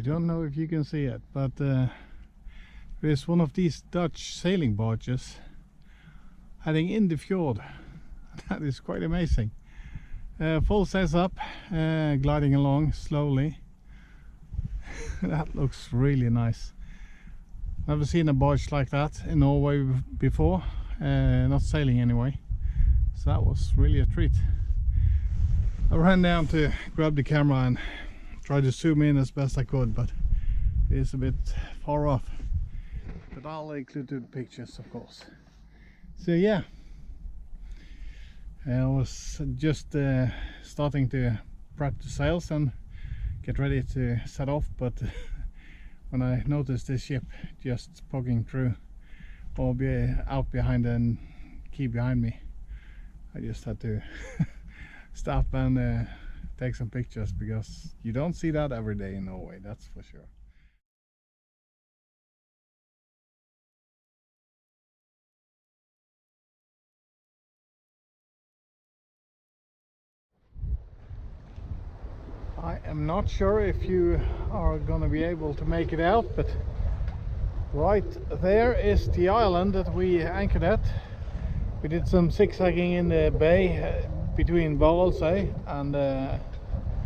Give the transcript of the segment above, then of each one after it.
I don't know if you can see it, but there's one of these Dutch sailing barges heading in the fjord. That is quite amazing. Full sails up, gliding along slowly. That looks really nice. Never seen a barge like that in Norway before, not sailing anyway. So that was really a treat. I ran down to grab the camera and try to zoom in as best I could, but it is a bit far off. But I'll include the pictures, of course. So yeah, I was just starting to prep the sails and get ready to set off, but when I noticed this ship just poking through or be out behind and key behind me, I just had to stop and take some pictures, because you don't see that every day in Norway, that's for sure. I am not sure if you are going to be able to make it out, but right there is the island that we anchored at. We did some zigzagging in the bay between Bavaria and a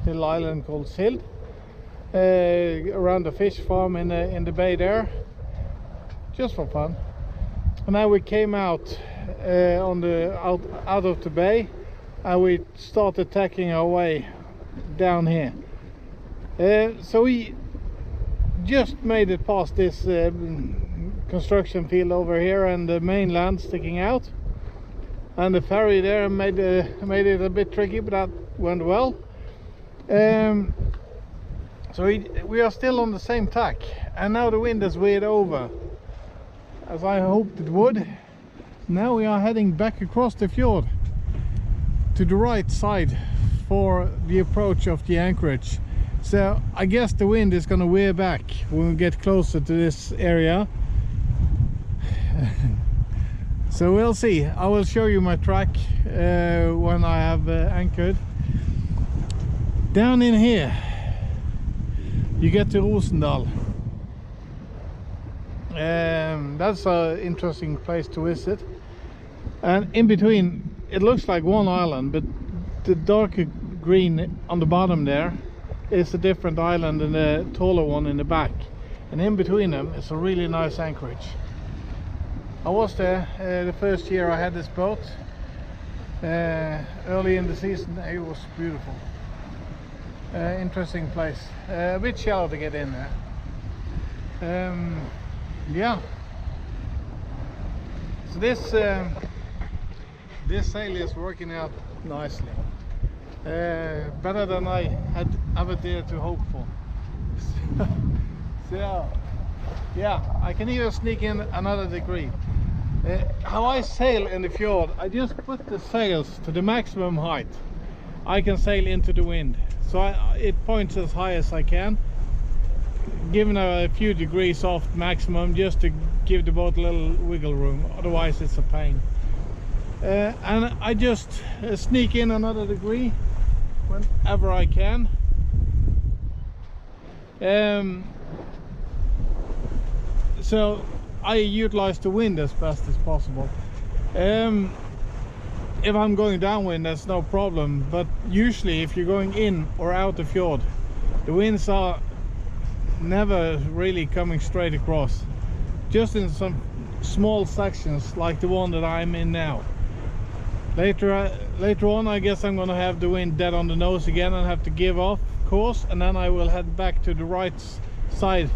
little island called Sild, around the fish farm in the bay there, just for fun. And now we came out out of the bay, and we started tacking our way down here. So we just made it past this construction field over here and the mainland sticking out, and the ferry there made it a bit tricky, but that went well. So we are still on the same tack, and now the wind has veered over as I hoped it would. Now we are heading back across the fjord to the right side for the approach of the anchorage. So I guess the wind is going to veer back when we get closer to this area. So we'll see. I will show you my track when I have anchored. Down in here you get to Rosendal. That's an interesting place to visit, and in between it looks like one island, but the darker green on the bottom there is a different island and the taller one in the back, and in between them is a really nice anchorage. I was there the first year I had this boat, early in the season. It was beautiful. Interesting place, a bit shallow to get in there. Yeah, so this sail is working out nicely. Better than I had ever dared to hope for. So yeah, I can even sneak in another degree. How I sail in the fjord, I just put the sails to the maximum height I can sail into the wind, so it points as high as I can, giving a few degrees off maximum just to give the boat a little wiggle room, otherwise it's a pain. And I just sneak in another degree whenever I can. So I utilize the wind as best as possible. If I'm going downwind, that's no problem, but usually if you're going in or out the fjord, the winds are never really coming straight across, just in some small sections like the one that I'm in now. Later on, I guess I'm gonna have the wind dead on the nose again and have to give off course, and then I will head back to the right side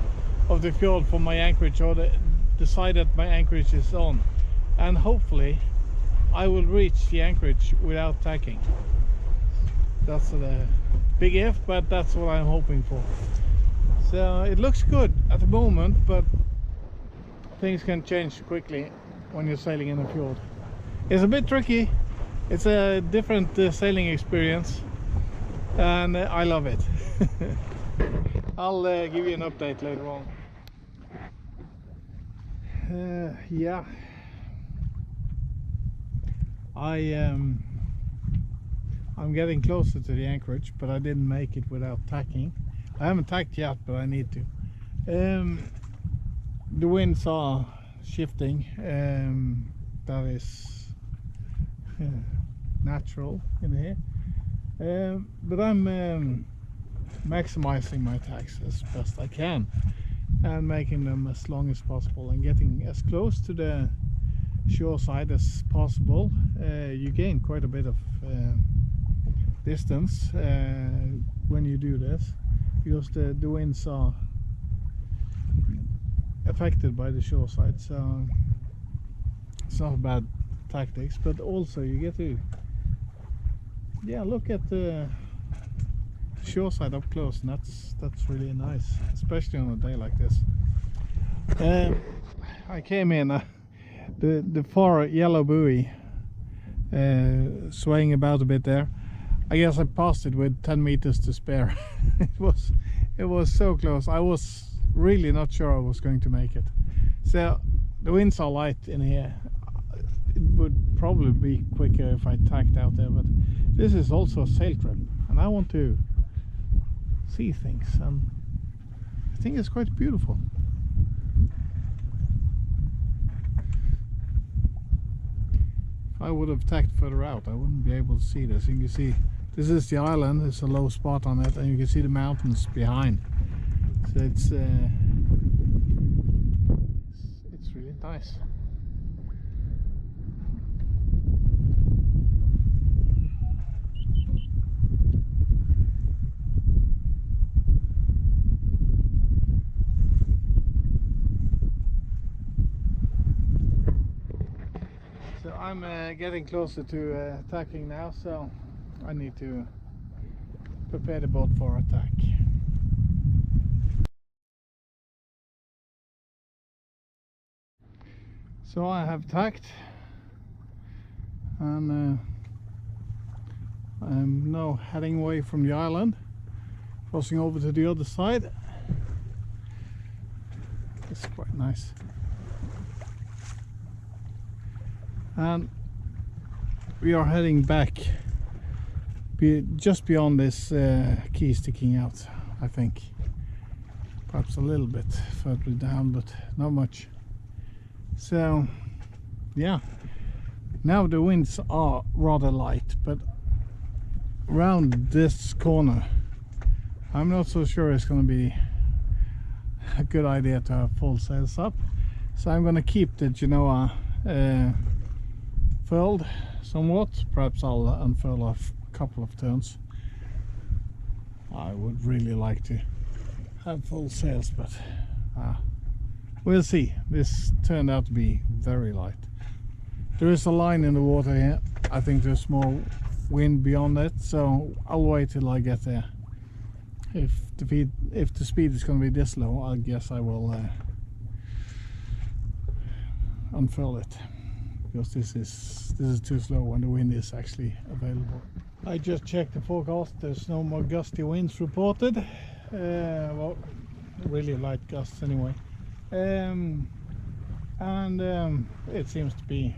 of the fjord for my anchorage, or the side that my anchorage is on, and hopefully I will reach the anchorage without tacking. That's a big if, but that's what I'm hoping for. So it looks good at the moment, but things can change quickly when you're sailing in a fjord. It's a bit tricky. It's a different sailing experience, and I love it. I'll give you an update later on. Yeah, I'm getting closer to the anchorage, but I didn't make it without tacking. I haven't tacked yet, but I need to. The winds are shifting. That is natural in here. But I'm maximizing my tacks as best I can and making them as long as possible and getting as close to the shore side as possible. You gain quite a bit of distance when you do this, because the winds are affected by the shore side, so it's not bad tactics. But also you get to look at the shore side up close, and that's really nice, especially on a day like this. I came in the far yellow buoy swaying about a bit there. I guess I passed it with 10 meters to spare. it was so close. I was really not sure I was going to make it. So the winds are light in here. It would probably be quicker if I tacked out there, but this is also a sail trip and I want to see things, and I think it's quite beautiful. If I would have tacked further out, I wouldn't be able to see this. You can see this is the island. There's a low spot on it, and you can see the mountains behind. So it's really nice. So I'm getting closer to tacking now, so I need to prepare the boat for attack. So I have tacked, and I'm now heading away from the island, crossing over to the other side. It's quite nice. And we are heading back just beyond this key sticking out, I think. Perhaps a little bit further down, but not much. So yeah, now the winds are rather light, but around this corner I'm not so sure it's going to be a good idea to have full sails up. So I'm going to keep the Genoa furled somewhat. Perhaps I'll unfurl a couple of turns. I would really like to have full sails, but we'll see. This turned out to be very light. There is a line in the water here. I think there's more wind beyond it, so I'll wait till I get there. If the speed is going to be this low, I guess I will unfurl it, because this is too slow when the wind is actually available. I just checked the forecast. There's no more gusty winds reported. Well, really light gusts anyway. It seems to be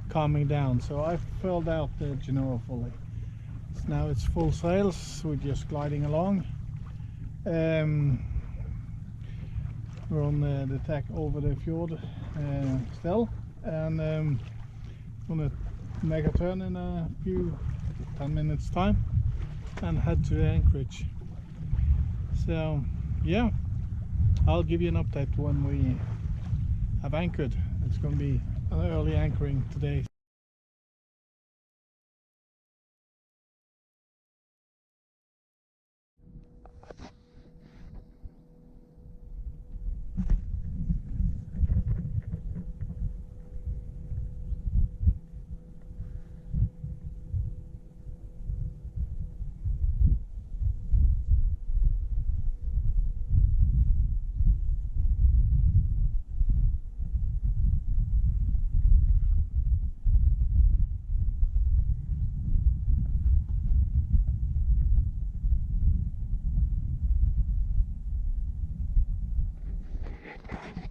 calming down, so I furled out the Genoa fully. So now it's full sails. We're just gliding along. We're on the tack over the fjord still, and gonna make a turn in a few 10 minutes time and head to the anchorage. So yeah, I'll give you an update when we have anchored. It's going to be an early anchoring today.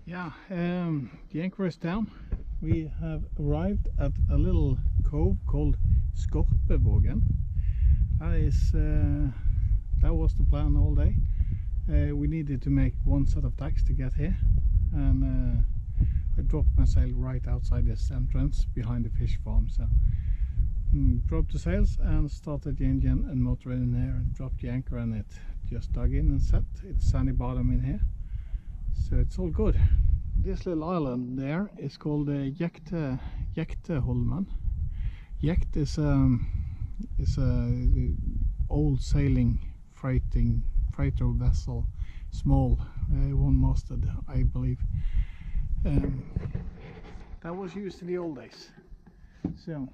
Yeah, the anchor is down. We have arrived at a little cove called Skorpovågen. That was the plan all day. We needed to make one set of tacks to get here, and I dropped my sail right outside this entrance behind the fish farm. So dropped the sails and started the engine and motor in there and dropped the anchor, and it just dug in and set. It's sandy bottom in here, so it's all good. This little island there is called Jekteholmen. Jekt is a old sailing freighter vessel, small, one-masted, I believe. That was used in the old days. So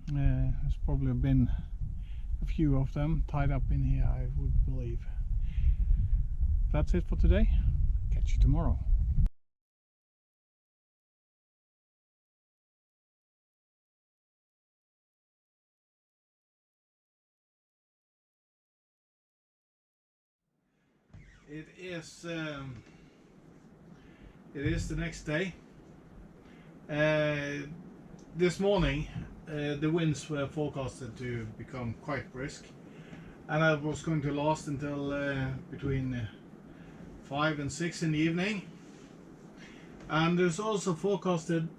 there's probably been a few of them tied up in here, I would believe. That's it for today. Catch you tomorrow. It is the next day. This morning the winds were forecasted to become quite brisk, and I was going to last until between 5 and 6 in the evening. And there's also forecasted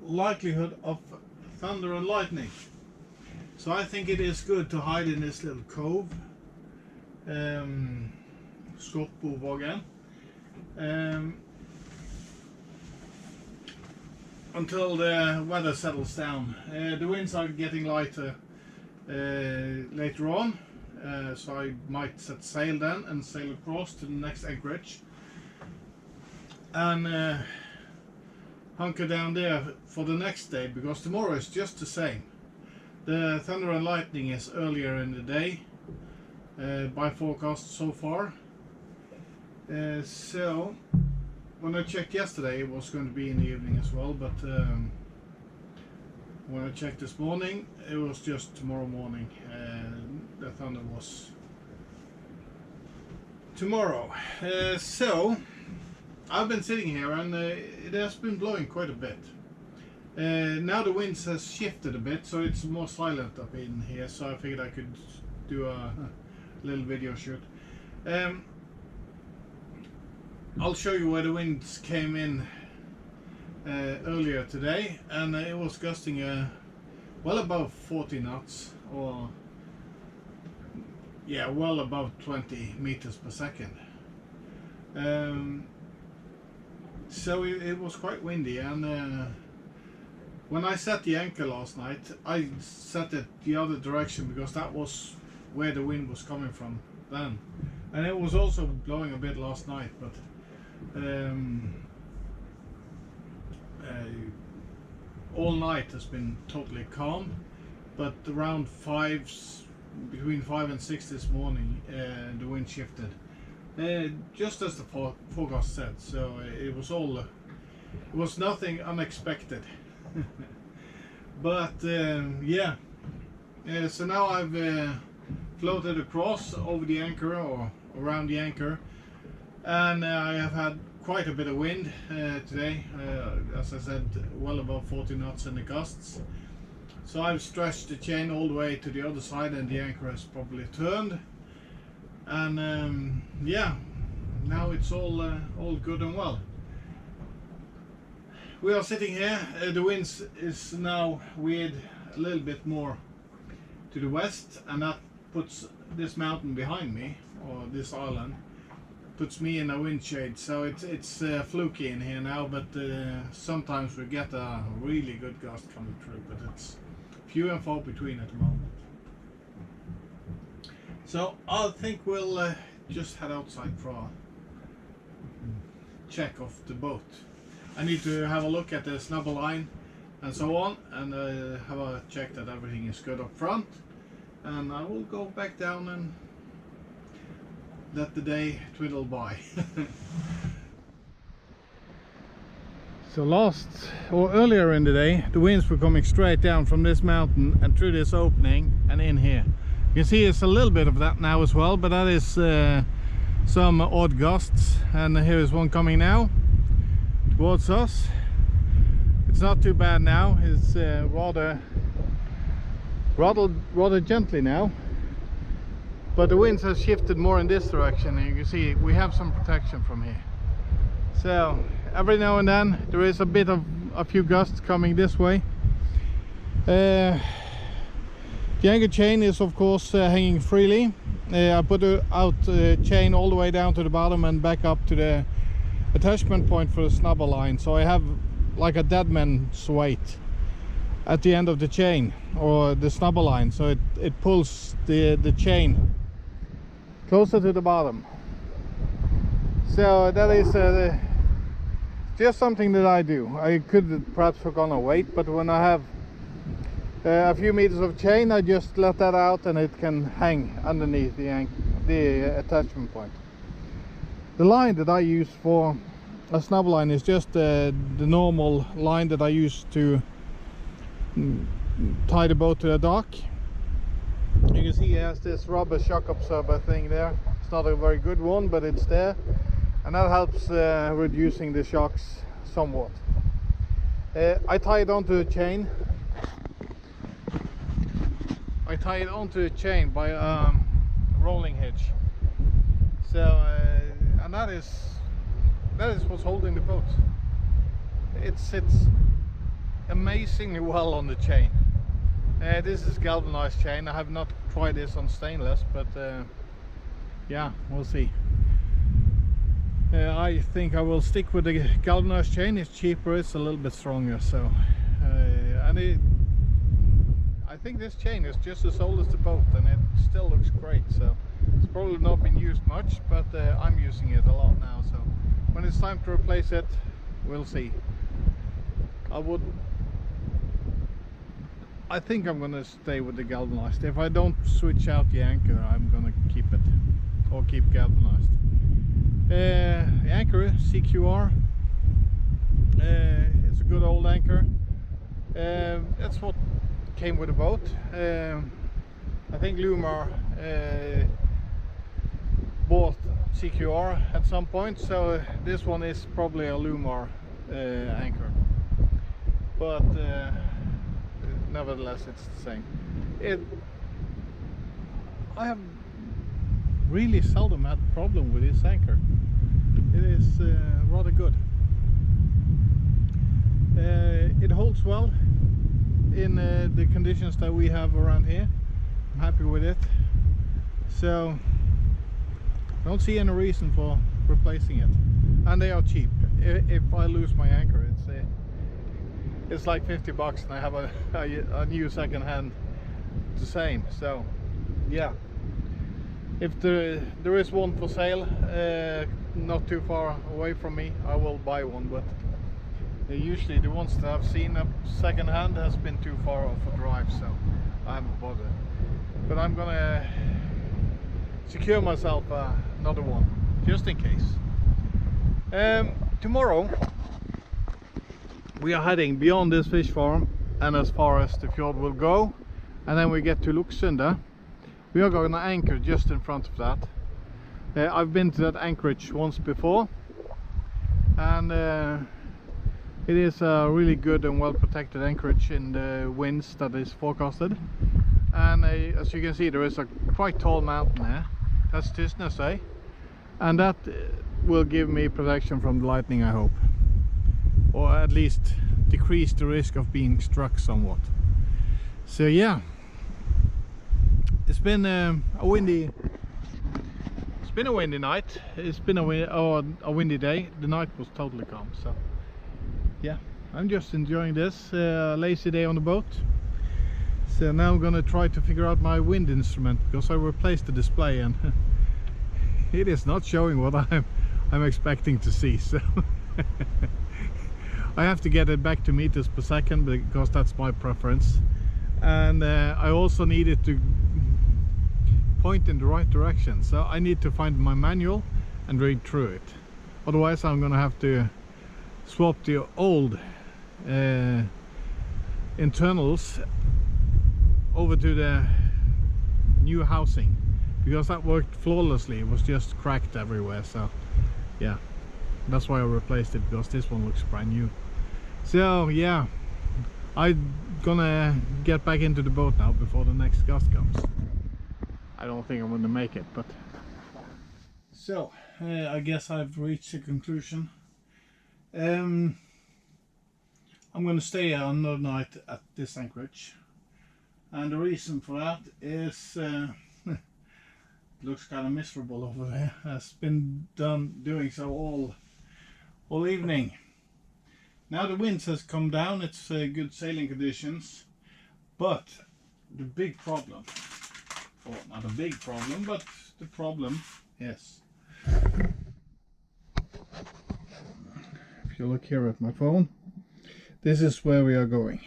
likelihood of thunder and lightning. So I think it is good to hide in this little cove, Skorpovågen, until the weather settles down. The winds are getting lighter later on, so I might set sail then and sail across to the next anchorage and hunker down there for the next day, because tomorrow is just the same. The thunder and lightning is earlier in the day by forecast so far. So when I checked yesterday it was going to be in the evening as well, but when I checked this morning it was just tomorrow morning. The thunder was tomorrow. So I've been sitting here and it has been blowing quite a bit. Now the winds has shifted a bit, so it's more silent up in here, so I figured I could do a little video shoot. I'll show you where the winds came in earlier today, and it was gusting well above 40 knots, or yeah, well above 20 meters per second. So it was quite windy, and when I set the anchor last night I set it the other direction because that was where the wind was coming from then, and it was also blowing a bit last night, but all night has been totally calm. But around between 5 and 6 this morning the wind shifted, just as the forecast said, so it was nothing unexpected. But yeah, so now I've floated across over the anchor or around the anchor, and I have had quite a bit of wind today, as I said, well above 40 knots in the gusts. So I've stretched the chain all the way to the other side, and the anchor has probably turned, and yeah, now it's all good and well. We are sitting here. The wind is now veered a little bit more to the west, and that puts this mountain behind me, or this island, puts me in a wind shade. So it's fluky in here now, but sometimes we get a really good gust coming through, but it's few and far between at the moment. So I think we'll just head outside for a check of the boat. I need to have a look at the snubble line and so on, and have a check that everything is good up front, and I will go back down and let the day twiddle by. So earlier in the day, the winds were coming straight down from this mountain and through this opening and in here. You can see it's a little bit of that now as well, but that is some odd gusts, and here is one coming now towards us. It's not too bad now. It's rather gently now. but the winds have shifted more in this direction, and you can see we have some protection from here. So every now and then there is a few gusts coming this way. The anchor chain is of course hanging freely. I put out the chain all the way down to the bottom and back up to the attachment point for the snubber line, so I have like a dead man's weight at the end of the chain, or the snubber line, so it pulls the chain closer to the bottom. So that is just something that I do. I could perhaps hook on a weight, but when I have a few meters of chain, I just let that out and it can hang underneath the attachment point. The line that I use for a snub line is just the normal line that I use to tie the boat to the dock. You can see it has this rubber shock absorber thing there. It's not a very good one, but it's there, and that helps reducing the shocks somewhat. I tie it onto the chain. I tie it onto the chain by a rolling hitch. So and that is what's holding the boat. It sits amazingly well on the chain. This is galvanized chain. I have not tried this on stainless, but yeah, we'll see. I think I will stick with the galvanized chain. It's cheaper, it's a little bit stronger, so and I think this chain is just as old as the boat, and it still looks great. So it's probably not been used much, but I'm using it a lot now, so when it's time to replace it, we'll see. I think I'm gonna stay with the galvanized. If I don't switch out the anchor, I'm gonna keep it, or keep galvanized. The anchor, CQR, it's a good old anchor. That's what came with the boat. I think Lumar bought CQR at some point, so this one is probably a Lumar anchor, but nevertheless it's the same. I have really seldom had a problem with this anchor. It is rather good. It holds well in the conditions that we have around here. I'm happy with it, so I don't see any reason for replacing it, and they are cheap. If I lose my anchor, it's like 50 bucks, and I have a new second-hand the same. So yeah, if there is one for sale not too far away from me, I will buy one, but usually the ones that I've seen up second-hand has been too far off a drive, so I haven't bothered. But I'm gonna secure myself another one just in case. Tomorrow we are heading beyond this fish farm and as far as the fjord will go, and then we get to Luxunda. We are going to anchor just in front of that. I've been to that anchorage once before, and it is a really good and well protected anchorage in the winds that is forecasted. And as you can see, there is a quite tall mountain there. That's Tysnesøy, and that will give me protection from the lightning, I hope, or at least decrease the risk of being struck somewhat. So yeah, it's been a windy night. It's been a windy day. The night was totally calm, so yeah, I'm just enjoying this lazy day on the boat. So now I'm gonna try to figure out my wind instrument, because I replaced the display and it is not showing what I'm expecting to see. So I have to get it back to meters per second, because that's my preference, and I also need it to point in the right direction. So I need to find my manual and read through it. Otherwise I'm gonna have to swap the old internals over to the new housing, because that worked flawlessly. It was just cracked everywhere. So yeah, that's why I replaced it, because this one looks brand new. So yeah, I'm gonna get back into the boat now before the next gust comes. I don't think I'm going to make it, but so I guess I've reached a conclusion. I'm going to stay another night at this anchorage, and the reason for that is it looks kind of miserable over there. Has been doing so all evening. Now the winds has come down. It's good sailing conditions, but the big problem, or not a big problem, but the problem is, if you look here at my phone, this is where we are going.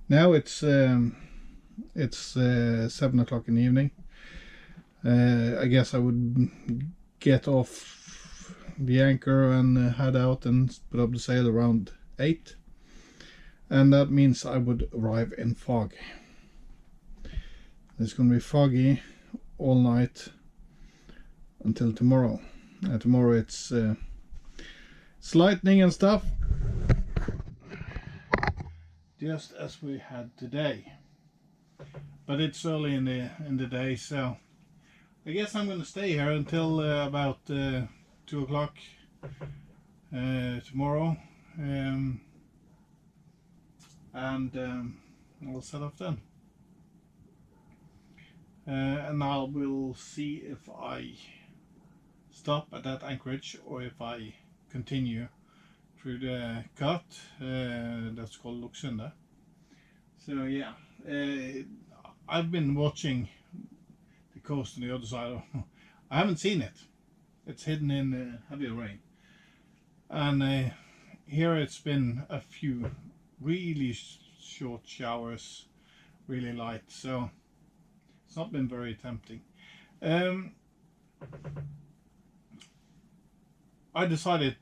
Now it's 7 o'clock in the evening. I guess I would get off the anchor and head out and put up the sail around 8, and that means I would arrive in fog. It's going to be foggy all night until tomorrow. Tomorrow it's lightning and stuff, just as we had today, but it's early in the day, so I guess I'm going to stay here until about 2 o'clock tomorrow, and I'll set off then. And I will see if I stop at that anchorage or if I continue through the cut that's called Luxunda. So yeah, I've been watching the coast on the other side. I haven't seen it. It's hidden in heavy rain, and here it's been a few really short showers, really light, so it's not been very tempting. I decided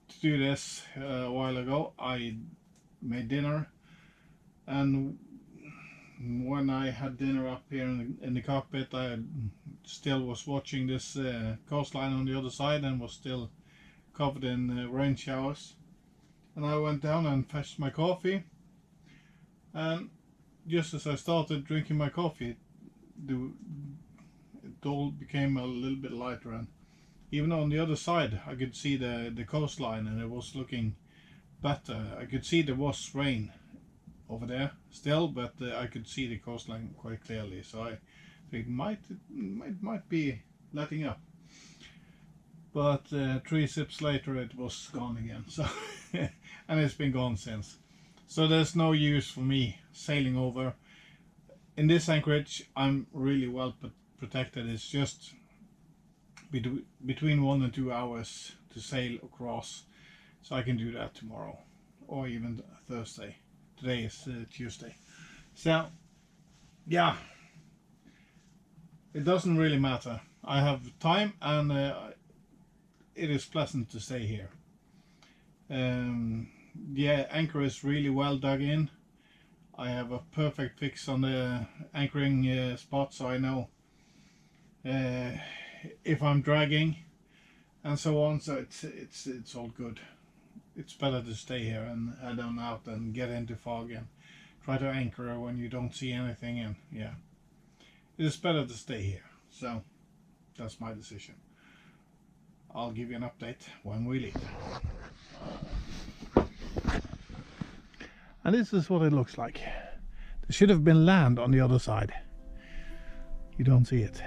to do this a while ago. I made dinner, and when I had dinner up here in the cockpit, I still was watching this coastline on the other side and was still covered in rain showers. And I went down and fetched my coffee, and just as I started drinking my coffee, it all became a little bit lighter, and even on the other side I could see the coastline, and it was looking better. I could see there was rain over there still, but I could see the coastline quite clearly, so I think it might be letting up. But 3 sips later it was gone again, so and it's been gone since. So there's no use for me sailing over. In this anchorage I'm really well protected. It's just between 1 and 2 hours to sail across, so I can do that tomorrow or even Thursday. Today is Tuesday, so yeah, it doesn't really matter. I have time, and it is pleasant to stay here. Yeah, anchor is really well dug in. I have a perfect fix on the anchoring spot, so I know if I'm dragging and so on, so it's all good. It's better to stay here and head on out and get into fog and try to anchor when you don't see anything, and yeah, it is better to stay here. So that's my decision. I'll give you an update when we leave. And this is what it looks like. There should have been land on the other side. You don't see it.